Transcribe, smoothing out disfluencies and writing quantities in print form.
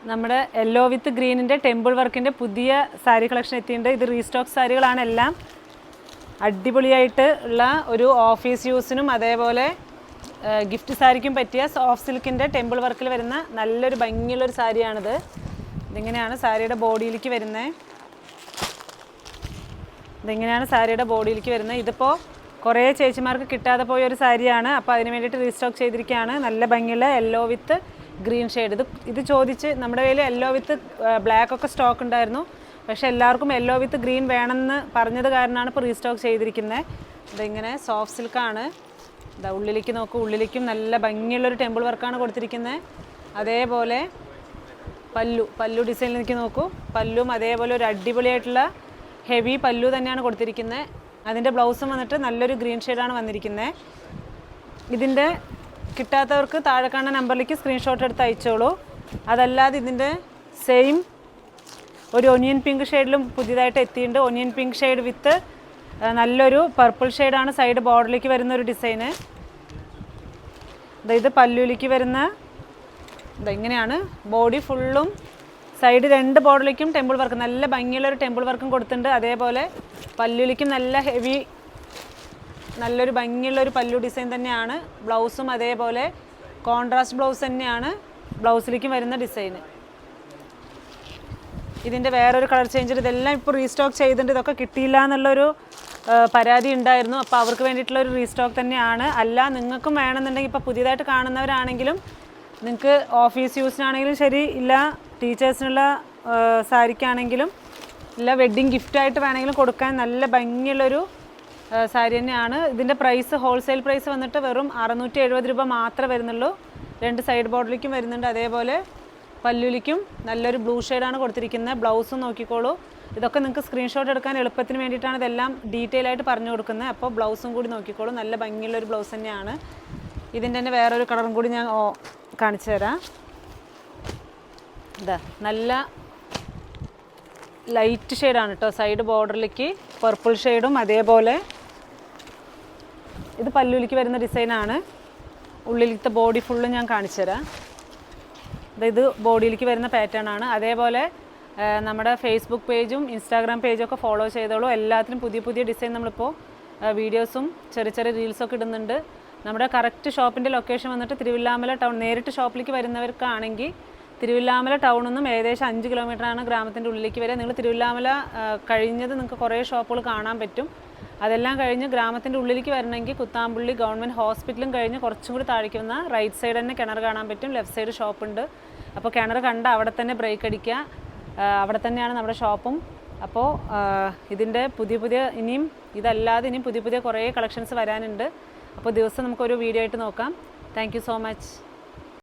നമ്മുടെ യെല്ലോ വിത്ത് ഗ്രീനിൻ്റെ ടെമ്പിൾ വർക്കിൻ്റെ പുതിയ സാരി കളക്ഷൻ എത്തിയിട്ടുണ്ട്. ഇത് റീസ്റ്റോക്ക് സാരികളാണ് എല്ലാം. അടിപൊളിയായിട്ട് ഉള്ള ഒരു ഓഫീസ് യൂസിനും അതേപോലെ ഗിഫ്റ്റ് സാരിക്കും പറ്റിയ സോഫ്റ്റ് സിൽക്കിൻ്റെ ടെമ്പിൾ വർക്കിൽ വരുന്ന നല്ലൊരു ഭംഗിയുള്ളൊരു സാരിയാണിത്. ഇതിങ്ങനെയാണ് സാരിയുടെ ബോഡിയിലേക്ക് വരുന്നത്. ഇതിപ്പോൾ കുറേ ചേച്ചിമാർക്ക് കിട്ടാതെ പോയ ഒരു സാരിയാണ്. അപ്പോൾ അതിന് വേണ്ടിയിട്ട് റീസ്റ്റോക്ക് ചെയ്തിരിക്കുകയാണ്. നല്ല ഭംഗിയുള്ള യെല്ലോ വിത്ത് ഗ്രീൻ ഷെയ്ഡ്. ഇത് ചോദിച്ച് നമ്മുടെ കയ്യിൽ യെല്ലോ വിത്ത് ബ്ലാക്ക് ഒക്കെ സ്റ്റോക്ക് ഉണ്ടായിരുന്നു. പക്ഷേ എല്ലാവർക്കും യെല്ലോ വിത്ത് ഗ്രീൻ വേണമെന്ന് പറഞ്ഞത് കാരണമാണ് ഇപ്പോൾ റീസ്റ്റോക്ക് ചെയ്തിരിക്കുന്നത്. ഇതിങ്ങനെ സോഫ്റ്റ് സിൽക്കാണ്. ഇതാ ഉള്ളിലേക്ക് നോക്കൂ, ഉള്ളിലേക്കും നല്ല ഭംഗിയുള്ളൊരു ടെമ്പിൾ വർക്കാണ് കൊടുത്തിരിക്കുന്നത്. അതേപോലെ പല്ലു ഡിസൈനിലേക്ക് നോക്കൂ, പല്ലും അതേപോലെ ഒരു അടിപൊളിയായിട്ടുള്ള ഹെവി പല്ലു തന്നെയാണ് കൊടുത്തിരിക്കുന്നത്. അതിൻ്റെ ബ്ലൗസും വന്നിട്ട് നല്ലൊരു ഗ്രീൻ ഷെയ്ഡാണ് വന്നിരിക്കുന്നത്. ഇതിൻ്റെ കിട്ടാത്തവർക്ക് താഴെ കാണുന്ന നമ്പറിലേക്ക് സ്ക്രീൻഷോട്ട് എടുത്ത് അയച്ചോളൂ. അതല്ലാതെ ഇതിൻ്റെ സെയിം ഒരു ഒനിയൻ പിങ്ക് ഷെയ്ഡിലും പുതിയതായിട്ട് എത്തിയിട്ടുണ്ട്. ഒനിയൻ പിങ്ക് ഷെയ്ഡ് വിത്ത് നല്ലൊരു പർപ്പിൾ ഷെയ്ഡാണ് സൈഡ് ബോർഡറിലേക്ക് വരുന്ന ഒരു ഡിസൈന്. ഇത് പല്ലുവിലേക്ക് വരുന്ന ഇങ്ങനെയാണ്. ബോഡി ഫുള്ളും സൈഡ് 2 ബോർഡറിലേക്കും ടെമ്പിൾ വർക്ക്, നല്ല ഭംഗിയുള്ളൊരു ടെമ്പിൾ വർക്കും കൊടുത്തിട്ടുണ്ട്. അതേപോലെ പല്ലുവിലേക്കും നല്ല ഹെവി നല്ലൊരു ഭംഗിയുള്ളൊരു പല്ലു ഡിസൈൻ തന്നെയാണ്. ബ്ലൗസും അതേപോലെ കോൺട്രാസ്റ്റ് ബ്ലൗസ് തന്നെയാണ് ബ്ലൗസിലേക്കും വരുന്ന ഡിസൈന്. ഇതിൻ്റെ വേറൊരു കളർ ചേഞ്ച്, ഇതെല്ലാം ഇപ്പോൾ റീസ്റ്റോക്ക് ചെയ്തിട്ടുണ്ട്. ഇതൊക്കെ കിട്ടിയില്ല എന്നുള്ളൊരു പരാതി ഉണ്ടായിരുന്നു. അപ്പോൾ അവർക്ക് വേണ്ടിയിട്ടുള്ളൊരു റീസ്റ്റോക്ക് തന്നെയാണ്. അല്ല നിങ്ങൾക്കും വേണമെന്നുണ്ടെങ്കിൽ ഇപ്പോൾ പുതിയതായിട്ട് കാണുന്നവരാണെങ്കിലും നിങ്ങൾക്ക് ഓഫീസ് യൂസിനാണെങ്കിലും ശരി, ഇല്ല ടീച്ചേഴ്സിനുള്ള സാരിക്കാണെങ്കിലും ഇല്ല വെഡ്ഡിങ് ഗിഫ്റ്റായിട്ട് വേണമെങ്കിലും കൊടുക്കാൻ നല്ല ഭംഗിയുള്ളൊരു സാരി തന്നെയാണ്. ഇതിൻ്റെ പ്രൈസ് ഹോൾസെയിൽ പ്രൈസ് വന്നിട്ട് വെറും 670 രൂപ മാത്രമേ വരുന്നുള്ളൂ. 2 സൈഡ് ബോർഡറിലേക്കും വരുന്നുണ്ട്. അതേപോലെ പല്ലുലിക്കും നല്ലൊരു ബ്ലൂ ഷെയ്ഡാണ് കൊടുത്തിരിക്കുന്നത്. ബ്ലൗസും നോക്കിക്കോളൂ. ഇതൊക്കെ നിങ്ങൾക്ക് സ്ക്രീൻഷോട്ട് എടുക്കാൻ എളുപ്പത്തിന് വേണ്ടിയിട്ടാണ് ഇതെല്ലാം ഡീറ്റെയിൽ ആയിട്ട് പറഞ്ഞു കൊടുക്കുന്നത്. അപ്പോൾ ബ്ലൗസും കൂടി നോക്കിക്കോളൂ. നല്ല ഭംഗിയുള്ളൊരു ബ്ലൗസ് തന്നെയാണ്. ഇതിൻ്റെ തന്നെ വേറൊരു കളറും കൂടി ഞാൻ കാണിച്ചു തരാം. ഇതാ നല്ല ലൈറ്റ് ഷെയ്ഡാണ് കേട്ടോ. സൈഡ് ബോർഡറിലേക്ക് പർപ്പിൾ ഷെയ്ഡും അതേപോലെ ഇത് പല്ലുവിലേക്ക് വരുന്ന ഡിസൈനാണ്. ഉള്ളിലത്തെ ബോഡി ഫുള്ളും ഞാൻ കാണിച്ചു തരാം. ഇത് ബോഡിയിലേക്ക് വരുന്ന പാറ്റേൺ ആണ്. അതേപോലെ നമ്മുടെ ഫേസ്ബുക്ക് പേജും ഇൻസ്റ്റാഗ്രാം പേജും ഒക്കെ ഫോളോ ചെയ്തോളൂ. എല്ലാത്തിനും പുതിയ പുതിയ ഡിസൈൻ നമ്മളിപ്പോൾ വീഡിയോസും ചെറിയ റീൽസൊക്കെ ഇടുന്നുണ്ട്. നമ്മുടെ കറക്റ്റ് ഷോപ്പിൻ്റെ ലൊക്കേഷൻ വന്നിട്ട് തിരുവില്ലാമല ടൗൺ. നേരിട്ട് ഷോപ്പിലേക്ക് വരുന്നവർക്കാണെങ്കിൽ തിരുവില്ലാമല ടൗണിൽ നിന്നും ഏകദേശം 5 കിലോമീറ്ററാണ് ഗ്രാമത്തിൻ്റെ ഉള്ളിലേക്ക് വരിക. നിങ്ങൾ തിരുവില്ലാമല കഴിഞ്ഞത് നിങ്ങൾക്ക് കുറേ ഷോപ്പുകൾ കാണാൻ പറ്റും. അതെല്ലാം കഴിഞ്ഞ് ഗ്രാമത്തിൻ്റെ ഉള്ളിലേക്ക് വരണമെങ്കിൽ കുത്താമ്പുള്ളി ഗവൺമെൻറ് ഹോസ്പിറ്റലും കഴിഞ്ഞ് കുറച്ചും കൂടി താഴേക്ക് വന്ന റൈറ്റ് സൈഡ് തന്നെ കിണർ കാണാൻ പറ്റും. ലെഫ്റ്റ് സൈഡ് ഷോപ്പുണ്ട്. അപ്പോൾ കിണർ കണ്ട അവിടെ തന്നെ ബ്രേക്ക് അടിക്കുക. അവിടെ തന്നെയാണ് നമ്മുടെ ഷോപ്പും. അപ്പോൾ ഇതിൻ്റെ ഇതല്ലാതെ ഇനിയും പുതിയ കുറേ കളക്ഷൻസ് വരാനുണ്ട്. അപ്പോൾ ദിവസം നമുക്കൊരു വീഡിയോ ആയിട്ട് നോക്കാം. Thank you so much.